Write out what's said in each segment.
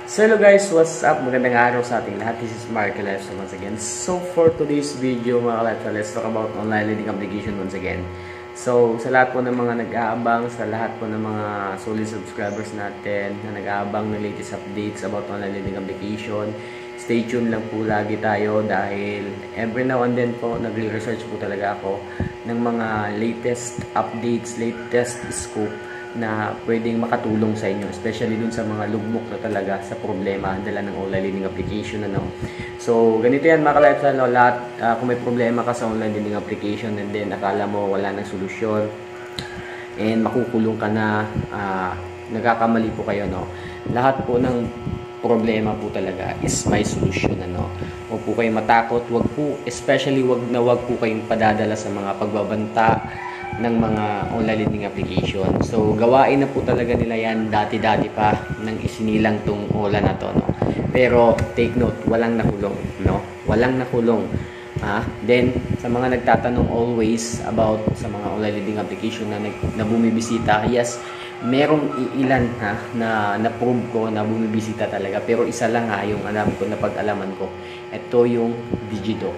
So hello guys, what's up? Magandang araw sa ating lahat. This is Marky Life once again. So for today's video mga kalifestyle, let's talk about online learning application once again. So sa lahat po ng mga nag-aabang, sa lahat po ng mga solid subscribers natin na nag-aabang ng latest updates about online learning application, stay tuned lang po lagi tayo dahil every now and then po nagre-research po talaga ako ng mga latest updates, latest scoop na pwedeng makatulong sa inyo, especially dun sa mga lugmok na talaga sa problema dala ng online learning application. So ganito yan mga ka-lifestyle, lahat kung may problema ka sa online learning application and then akala mo wala nang solusyon and makukulong ka na, nagkakamali po kayo, lahat po ng problema po talaga is may solusyon. Huwag po kayong matakot, especially wag po kayong padadala sa mga pagbabanta ng mga online learning application. So gawain na po talaga nila yan dati-dati pa nang isinilang tong OLA na to, Pero take note, walang nakulong, Walang nakulong. Then sa mga nagtatanong always about sa mga online learning application na bumibisita, yes, merong ilan na na-prove ko na bumibisita talaga, pero isa lang yung alam ko na pag-alaman ko. Ito yung Digido.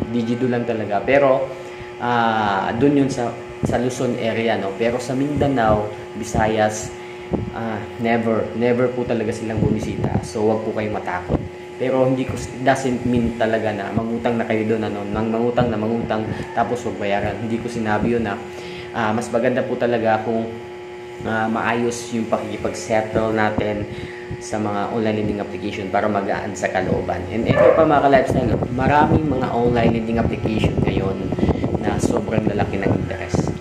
Digido lang talaga. Pero doon yun sa Luzon area, pero sa Mindanao, Visayas, never po talaga silang bumisita. So wag po kayong matakot. Pero doesn't mean talaga na mangutang na kayo doon, nang mangutang tapos wag bayaran. Hindi ko sinabi yun na mas maganda po talaga kung maayos yung pakikipag-settle natin sa mga online lending application para magaan sa kalooban. And ito pa mga ka-lifestyle, maraming mga online lending application ngayon na sobrang lalaki ng interest,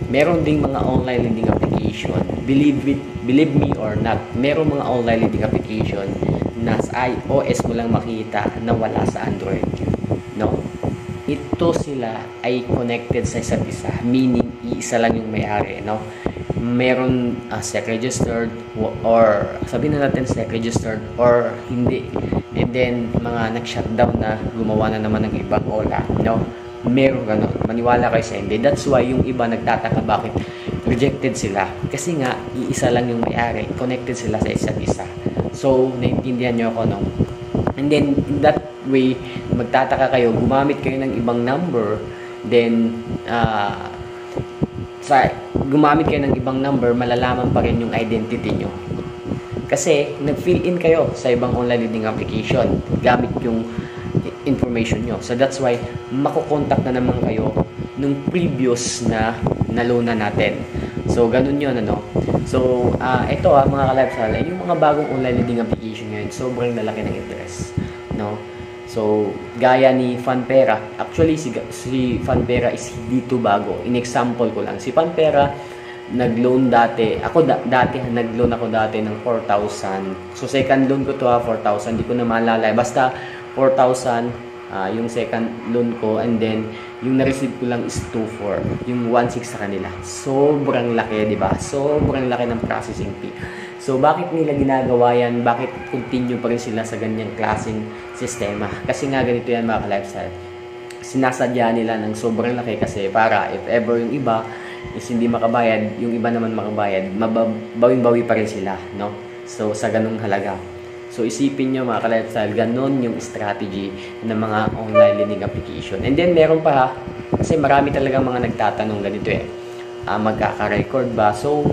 Meron ding mga online lending application, believe me or not, meron mga online lending application na sa iOS mo lang makita na wala sa Android, Ito sila ay connected sa isa't isa, meaning iisa lang yung may-ari, Meron SEC registered or sabihin na natin SEC registered or hindi, and then mga nag-shutdown na, gumawa na naman ng ibang OLA, meron ganon. Maniwala kayo sa hindi. That's why yung iba nagtataka bakit rejected sila. Kasi nga, iisa lang yung may-ari. Connected sila sa isa't isa. So, naintindihan nyo ako, And then, in that way, magtataka kayo, gumamit kayo ng ibang number, then, gumamit kayo ng ibang number, malalaman pa rin yung identity nyo. Kasi, nag-fill in kayo sa ibang online lending application gamit yung information nyo. So that's why makukontak na naman kayo nung previous na loan natin. So ganun yun, So ito mga ka-lifestyle, yung mga bagong online lending application ngayon, sobrang lalaki ng interest, So gaya ni Funpera, actually si Funpera is dito bago. In example ko lang, si Funpera nag-loan dati. Dati nag-loan ako dati ng 4,000. So second loan ko to 4,000, hindi ko na maalala. Basta 4,000 yung second loan ko, and then yung na-receive ko lang is 2,400, yung 1,600 sa kanila. Sobrang laki, di ba? Sobrang laki ng processing fee. So bakit nila ginagawa yan? Bakit continue pa rin sila sa ganyang klaseng sistema? Kasi nga ganito yan mga ka-lifestyle, sinasadya nila ng sobrang laki kasi para if ever yung iba is hindi makabayad, yung iba naman makabayad, mabawing-bawi pa rin sila, So sa ganung halaga. So isipin nyo mga ka-lifestyle, ganun yung strategy ng mga online lending application. And then meron pa kasi marami talagang mga nagtatanong ganito magkaka-record ba? So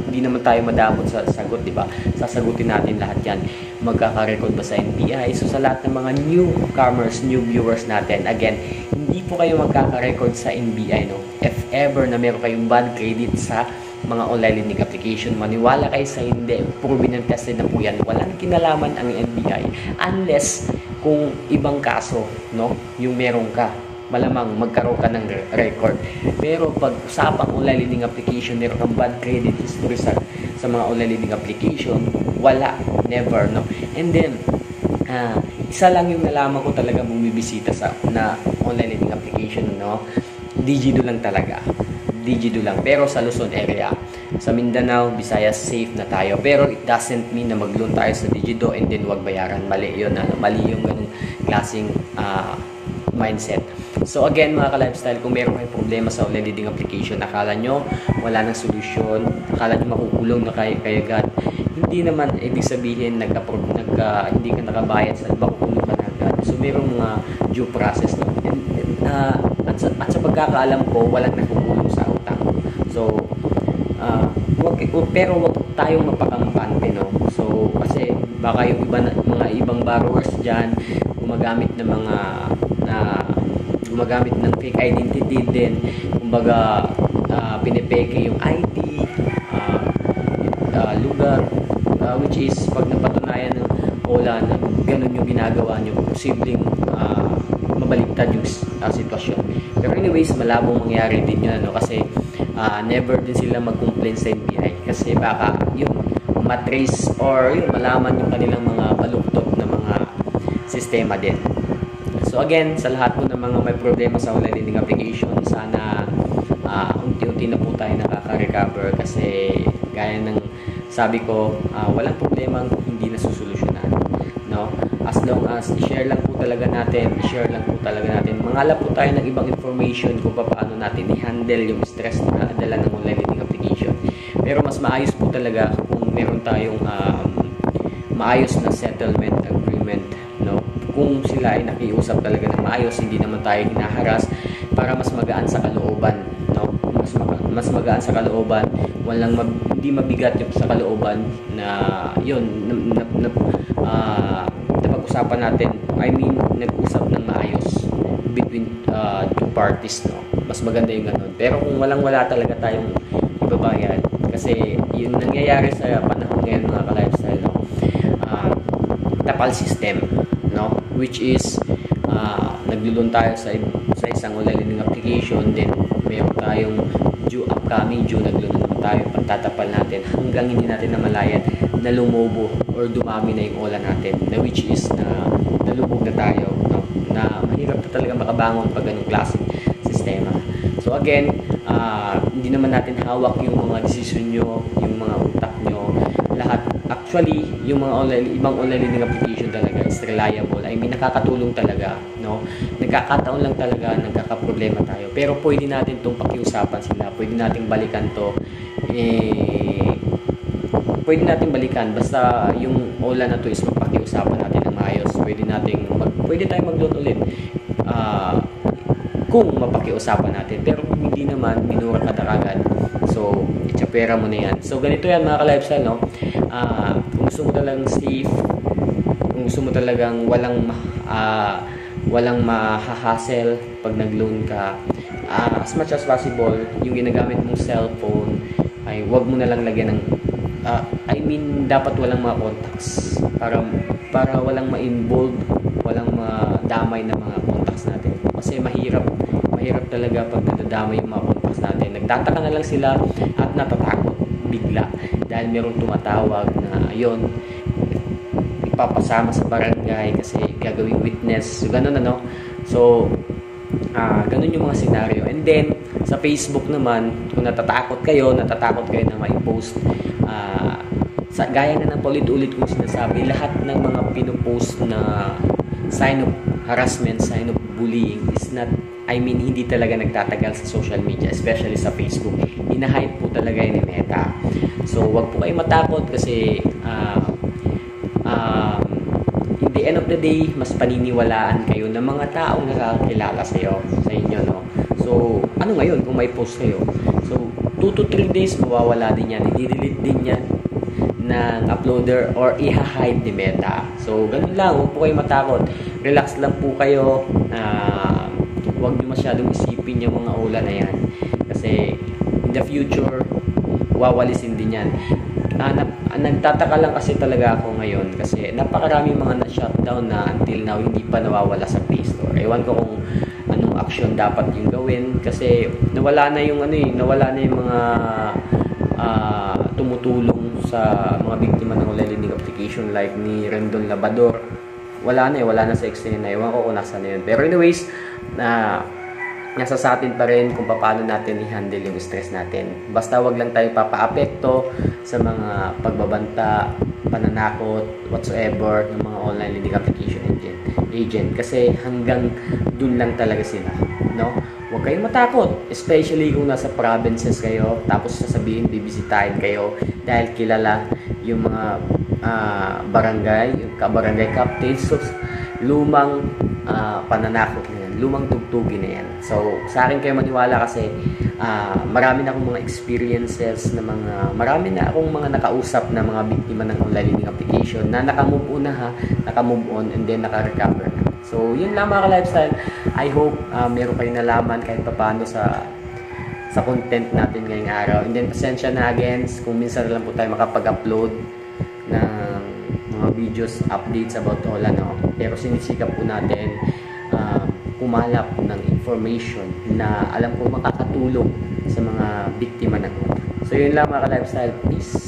hindi naman tayo madamot sa sagot, di ba? Sasagutin natin lahat yan. Magkaka-record ba sa NBI? So sa lahat ng mga newcomers, new viewers natin, again, hindi po kayo magkaka-record sa NBI, If ever na meron kayong bad credit sa mga online lending application, maniwala kayo sa hindi, proven and tested na po yan. Walang kinalaman ang NBI unless kung ibang kaso, yung meron ka, malamang magkaroon ka ng record. Pero pag usapang online lending application, meron kang bad credit history sa mga online lending application, wala, never, And then isa lang yung nalaman ko talaga bumibisita na online lending application, Digido lang talaga. Digido lang, pero sa Luzon area. Sa Mindanao, Visayas, safe na tayo. Pero it doesn't mean na mag-loan tayo sa Digido and then wag bayaran. Mali yun. Mali yung ganung klaseng mindset. So again mga ka-lifestyle, kung meron kayong problema sa online leading application, akala nyo wala nang solusyon, akala nyo makukulong na kayo agad, hindi naman ibig sabihin hindi ka nakabayad sa makukulong ka na agad. So merong mga due process, no? At sa pagkakaalam ko, walang nakukulong sa utang. So pero wag tayong mapakampante, no? So kasi baka yung mga ibang borrowers diyan gumagamit ng fake identity din, kumbaga pinepeke yung ID, lugar, which is pag napatunayan ng OLA na ganun yung ginagawa nyo, posibleng mabaliktad yung sitwasyon. Pero anyways, malabong mangyari din yun, ano? Kasi never din sila mag-complain sa NBI kasi baka yung matrace or yung malaman yung kanilang mga baluktot na mga sistema din. So again, sa lahat po ng mga may problema sa online lending application, sana unti-unti na po tayo nakaka-recover kasi gaya ng sabi ko, walang problema kung hindi nasusolusyonan, no? As long as i-share lang po talaga natin, mangala po tayo ng ibang information kung paano natin i-handle yung stress na dala ng online lending application. Pero mas maayos po talaga kung meron tayong maayos na settlement agreement, no? Kung sila ay nakiusap talaga ng maayos, hindi naman tayo hinaharas, para mas magaan sa kalooban, no? Mas magaan sa kalooban, hindi mabigat yung sa kalooban na yun napag-usapan natin. I mean, nag-usap ng maayos between two parties, no? Mas maganda yung ganun. Pero kung wala talaga tayong ibabayad, kasi yung nangyayari sa panahon ngayon mga ka-lifestyle, no? Tapal system, no? Which is naglulun tayo sa isang online lending application, then mayroon tayong upcoming due, naglulun tayo, pagtatapal natin hanggang hindi natin namalayan na lumobo or dumami na yung OLA natin, na which is nalubog na tayo, no? Na mahirap na talaga makabangon pag ganung klaseng sistema. So again, hindi naman natin hawak yung mga decision nyo, yung mga utak nyo, lahat. Actually, yung mga ibang online lending application talaga is reliable. I mean, nakakatulong talaga, no? Nagkakataon lang talaga, nagkakaproblema tayo. Pero pwede natin itong pakiusapan sila, pwede natin balikan to, pwede natin balikan, basta yung OLA na to is magpakiusapan natin ng maayos. Pwede tayong mag-loan ulit kung mapakiusapan natin. Pero kung hindi naman, minura ka agad, so itsapera mo na yan. So ganito yan mga ka-lifestyle, no? Kung gusto mo talagang safe, kung gusto mo talagang walang mahahassle pag nag-loan ka, as much as possible, yung ginagamit mong cellphone ay wag mo na lang lagyan ng I mean, dapat walang mga contacts para walang ma-involve, walang madamay na mga contacts natin. Kasi mahirap talaga pag nadadamay yung mga contacts natin. Nagtataka na lang sila at natatakot bigla dahil merong tumatawag na yon, ipapasama sa barangay kasi gagawing witness. So ganun, ano? So ganun yung mga scenario. And then sa Facebook naman, kung natatakot kayo na ma-post, gaya na ng paulit-ulit kong sinasabi, lahat ng mga pinopost na sign of harassment, sign of bullying is not, I mean, hindi talaga nagtatagal sa social media, especially sa Facebook. Ina-hide po talaga yun ni Meta. So wag po kayo matakot kasi in the end of the day, mas paniniwalaan kayo ng mga taong nakakilala sa inyo, no? So ano ngayon kung may post kayo? So 2 to 3 days mawawala din yan, i-delete din yan ng uploader or i-hide ni Meta. So ganun lang, huwag po kayo matakot, relax lang po kayo, huwag nyo masyadong isipin yung mga OLA na yan kasi in the future wawalisin din yan. Nagtataka lang kasi talaga ako ngayon kasi napakarami mga na-shutdown na until now hindi pa nawawala sa Play Store. Ewan ko kung anong action dapat yung gawin kasi nawala na yung mga tumutulong sa mga biktima ng online lending application like ni Rendon Labador. Wala na sa eksena. Ewan ko kung nasa na yun. Pero anyways, nasa sa atin pa rin kung paano natin i-handle yung stress natin. Basta wag lang tayo papaapekto sa mga pagbabanta, pananakot, whatsoever ng mga online lending application engine. agent kasi hanggang dun lang talaga sila, no? Huwag kayong matakot, especially kung nasa provinces kayo tapos sasabihin bibisitahin kayo dahil kilala yung mga barangay, yung kabarangay captains. So, lumang pananakot na yan, lumang tugtugin na yan. So sa akin kayo maniwala kasi marami na akong mga experiences na marami na akong mga nakausap na mga biktima ng online lending application na nakamove on nakamove on and then naka-recover na. So yun lang mga ka-lifestyle. I hope meron kayong nalaman kahit paano sa content natin ngayong araw. And then pasensya na again kung minsan lang po tayo makapag-upload ng mga videos, updates about all pero sinisikap po natin kumalap ng information na alam ko makakatulong sa mga biktima ng. So yun lang mga ka-lifestyle, peace.